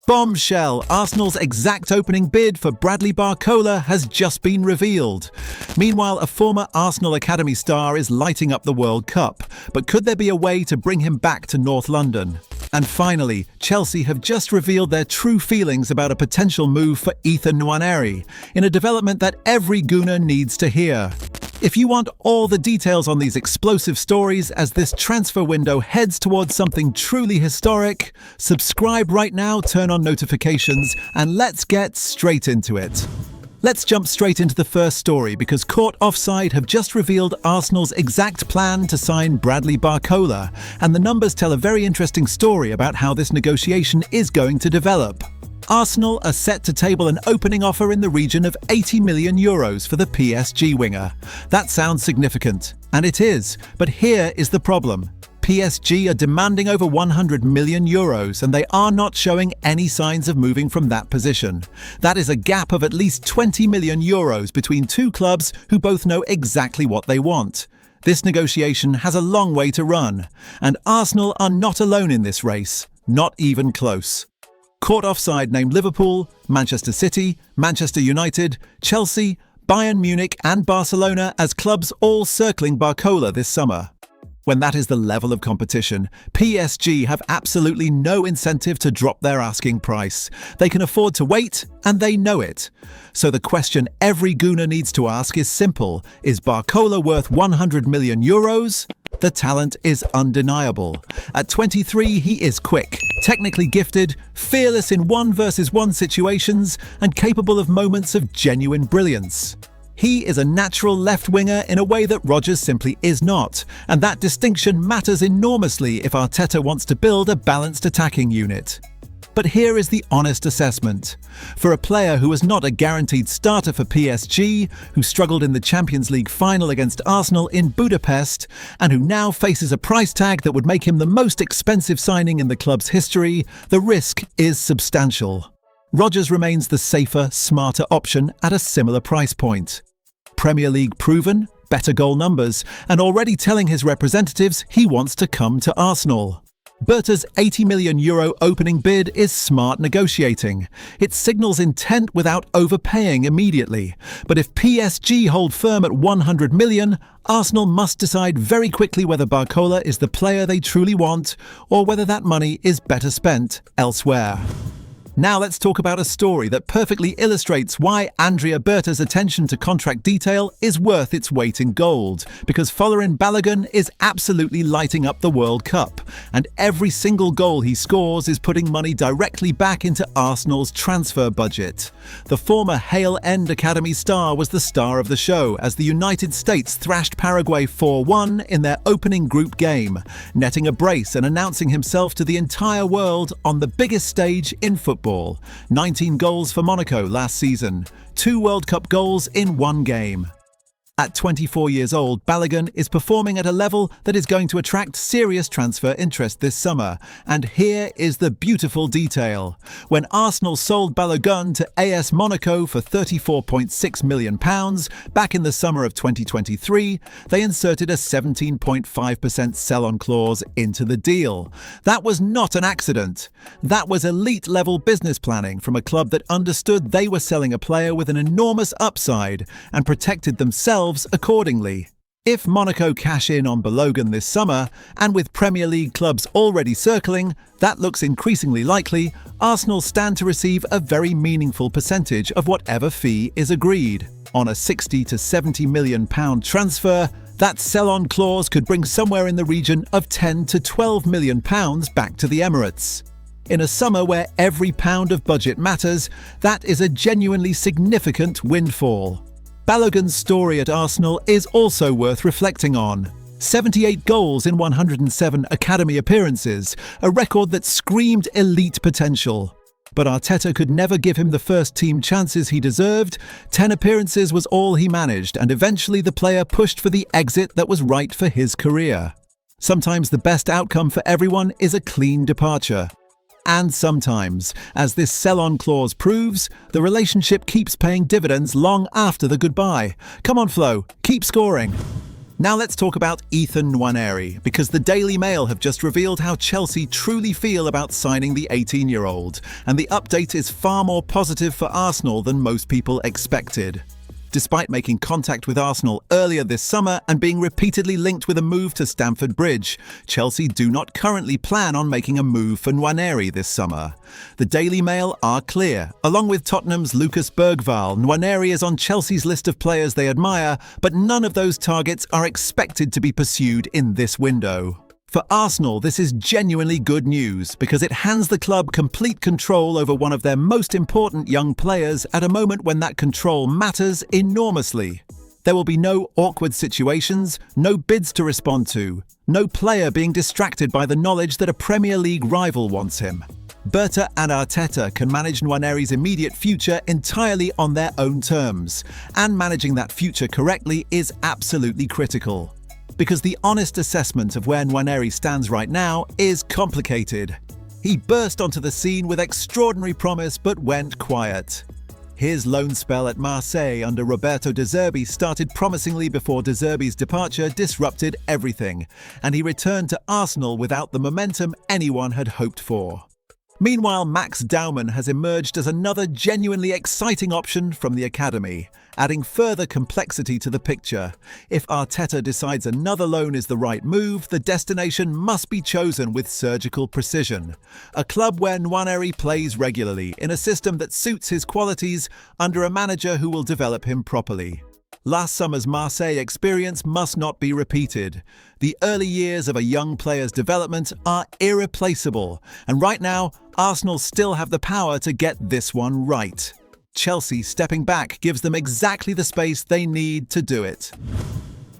Bombshell! Arsenal's exact opening bid for Bradley Barcola has just been revealed. Meanwhile, a former Arsenal Academy star is lighting up the World Cup. But could there be a way to bring him back to North London? And finally, Chelsea have just revealed their true feelings about a potential move for Ethan Nwaneri, in a development that every Gooner needs to hear. If you want all the details on these explosive stories as this transfer window heads towards something truly historic, subscribe right now, turn on notifications, and let's get straight into it. Let's jump straight into the first story because Court Offside have just revealed Arsenal's exact plan to sign Bradley Barcola, and the numbers tell a very interesting story about how this negotiation is going to develop. Arsenal are set to table an opening offer in the region of €80 million for the PSG winger. That sounds significant, and it is, but here is the problem. PSG are demanding over €100 million, and they are not showing any signs of moving from that position. That is a gap of at least €20 million between two clubs who both know exactly what they want. This negotiation has a long way to run, and Arsenal are not alone in this race, not even close. Court Offside named Liverpool, Manchester City, Manchester United, Chelsea, Bayern Munich and Barcelona as clubs all circling Barcola this summer. When that is the level of competition, PSG have absolutely no incentive to drop their asking price. They can afford to wait, and they know it. So the question every Gooner needs to ask is simple. Is Barcola worth €100 million? The talent is undeniable. At 23, he is quick, technically gifted, fearless in 1-versus-1 situations, and capable of moments of genuine brilliance. He is a natural left winger in a way that Rodgers simply is not, and that distinction matters enormously if Arteta wants to build a balanced attacking unit. But here is the honest assessment. For a player who was not a guaranteed starter for PSG, who struggled in the Champions League final against Arsenal in Budapest, and who now faces a price tag that would make him the most expensive signing in the club's history, the risk is substantial. Rodgers remains the safer, smarter option at a similar price point. Premier League proven, better goal numbers, and already telling his representatives he wants to come to Arsenal. Berta's €80 million opening bid is smart negotiating. It signals intent without overpaying immediately. But if PSG hold firm at €100 million, Arsenal must decide very quickly whether Barcola is the player they truly want or whether that money is better spent elsewhere. Now let's talk about a story that perfectly illustrates why Andrea Berta's attention to contract detail is worth its weight in gold, because Folarin Balogun is absolutely lighting up the World Cup, and every single goal he scores is putting money directly back into Arsenal's transfer budget. The former Hale End Academy star was the star of the show as the United States thrashed Paraguay 4-1 in their opening group game, netting a brace and announcing himself to the entire world on the biggest stage in football. 19 goals for Monaco last season, 2 World Cup goals in 1 game. At 24 years old, Balogun is performing at a level that is going to attract serious transfer interest this summer. And here is the beautiful detail. When Arsenal sold Balogun to AS Monaco for £34.6 million back in the summer of 2023, they inserted a 17.5% sell-on clause into the deal. That was not an accident. That was elite-level business planning from a club that understood they were selling a player with an enormous upside and protected themselves accordingly. If Monaco cash in on Balogun this summer, and with Premier League clubs already circling, that looks increasingly likely, Arsenal stand to receive a very meaningful percentage of whatever fee is agreed. On a £60 to £70 million transfer, that sell-on clause could bring somewhere in the region of £10 to £12 million back to the Emirates. In a summer where every pound of budget matters, that is a genuinely significant windfall. Balogun's story at Arsenal is also worth reflecting on. 78 goals in 107 academy appearances, a record that screamed elite potential. But Arteta could never give him the first team chances he deserved. 10 appearances was all he managed, and eventually the player pushed for the exit that was right for his career. Sometimes the best outcome for everyone is a clean departure. And sometimes, as this sell-on clause proves, the relationship keeps paying dividends long after the goodbye. Come on, Flo, keep scoring. Now let's talk about Ethan Nwaneri, because the Daily Mail have just revealed how Chelsea truly feel about signing the 18-year-old, and the update is far more positive for Arsenal than most people expected. Despite making contact with Arsenal earlier this summer and being repeatedly linked with a move to Stamford Bridge, Chelsea do not currently plan on making a move for Nwaneri this summer. The Daily Mail are clear. Along with Tottenham's Lucas Bergvall, Nwaneri is on Chelsea's list of players they admire, but none of those targets are expected to be pursued in this window. For Arsenal, this is genuinely good news because it hands the club complete control over one of their most important young players at a moment when that control matters enormously. There will be no awkward situations, no bids to respond to, no player being distracted by the knowledge that a Premier League rival wants him. Berta and Arteta can manage Nwaneri's immediate future entirely on their own terms, and managing that future correctly is absolutely critical. Because the honest assessment of where Nwaneri stands right now is complicated. He burst onto the scene with extraordinary promise but went quiet. His loan spell at Marseille under Roberto De Zerbi started promisingly before De Zerbi's departure disrupted everything, and he returned to Arsenal without the momentum anyone had hoped for. Meanwhile, Max Daumann has emerged as another genuinely exciting option from the academy, adding further complexity to the picture. If Arteta decides another loan is the right move, the destination must be chosen with surgical precision. A club where Nwaneri plays regularly, in a system that suits his qualities, under a manager who will develop him properly. Last summer's Marseille experience must not be repeated. The early years of a young player's development are irreplaceable, and right now, Arsenal still have the power to get this one right. Chelsea stepping back gives them exactly the space they need to do it.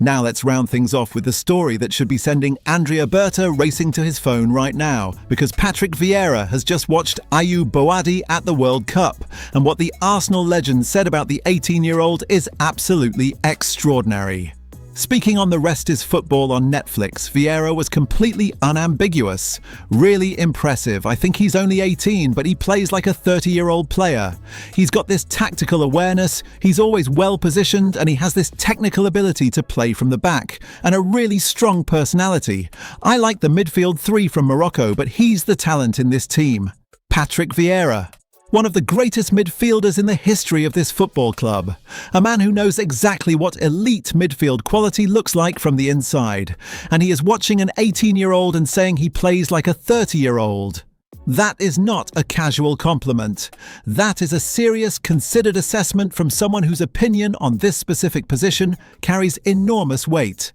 Now let's round things off with the story that should be sending Andrea Berta racing to his phone right now, because Patrick Vieira has just watched Aayou Boadi at the World Cup, and what the Arsenal legend said about the 18-year-old is absolutely extraordinary. Speaking on The Rest is Football on Netflix, Vieira was completely unambiguous. Really impressive. I think he's only 18, but he plays like a 30-year-old player. He's got this tactical awareness, he's always well-positioned, and he has this technical ability to play from the back, and a really strong personality. I like the midfield three from Morocco, but he's the talent in this team. Patrick Vieira. One of the greatest midfielders in the history of this football club. A man who knows exactly what elite midfield quality looks like from the inside. And he is watching an 18-year-old and saying he plays like a 30-year-old. That is not a casual compliment. That is a serious, considered assessment from someone whose opinion on this specific position carries enormous weight.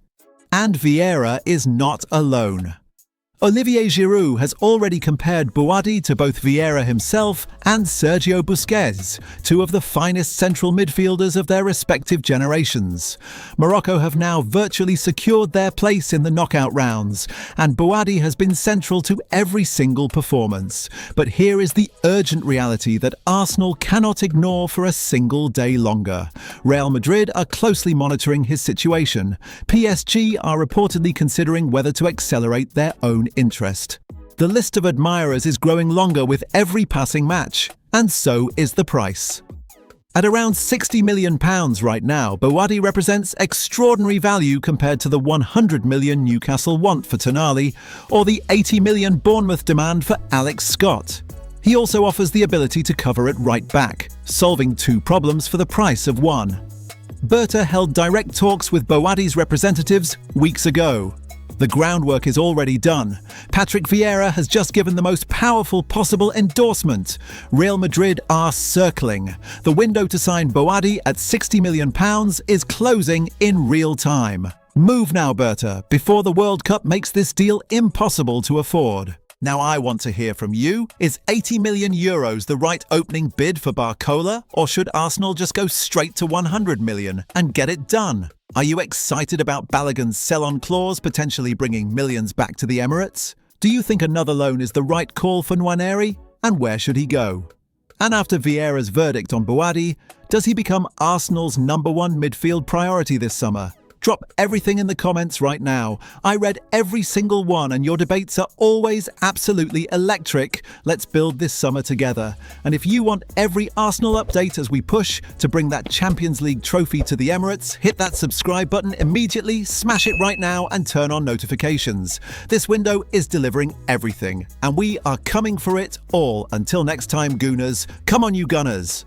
And Vieira is not alone. Olivier Giroud has already compared Boadi to both Vieira himself and Sergio Busquets, two of the finest central midfielders of their respective generations. Morocco have now virtually secured their place in the knockout rounds, and Boadi has been central to every single performance. But here is the urgent reality that Arsenal cannot ignore for a single day longer. Real Madrid are closely monitoring his situation. PSG are reportedly considering whether to accelerate their own interest. The list of admirers is growing longer with every passing match, and so is the price. At around £60 million right now, Boadi represents extraordinary value compared to the £100 million Newcastle want for Tonali, or the £80 million Bournemouth demand for Alex Scott. He also offers the ability to cover at right back, solving two problems for the price of one. Berta held direct talks with Boadi's representatives weeks ago. The groundwork is already done. Patrick Vieira has just given the most powerful possible endorsement. Real Madrid are circling. The window to sign Boadi at £60 million is closing in real time. Move now, Berta, before the World Cup makes this deal impossible to afford. Now I want to hear from you. Is €80 million the right opening bid for Barcola, or should Arsenal just go straight to 100 million and get it done? Are you excited about Balogun's sell-on clause potentially bringing millions back to the Emirates? Do you think another loan is the right call for Nwaneri, and where should he go? And after Vieira's verdict on Boadi, does he become Arsenal's #1 midfield priority this summer? Drop everything in the comments right now. I read every single one and your debates are always absolutely electric. Let's build this summer together. And if you want every Arsenal update as we push to bring that Champions League trophy to the Emirates, hit that subscribe button immediately, smash it right now and turn on notifications. This window is delivering everything and we are coming for it all. Until next time, Gooners, come on you Gunners.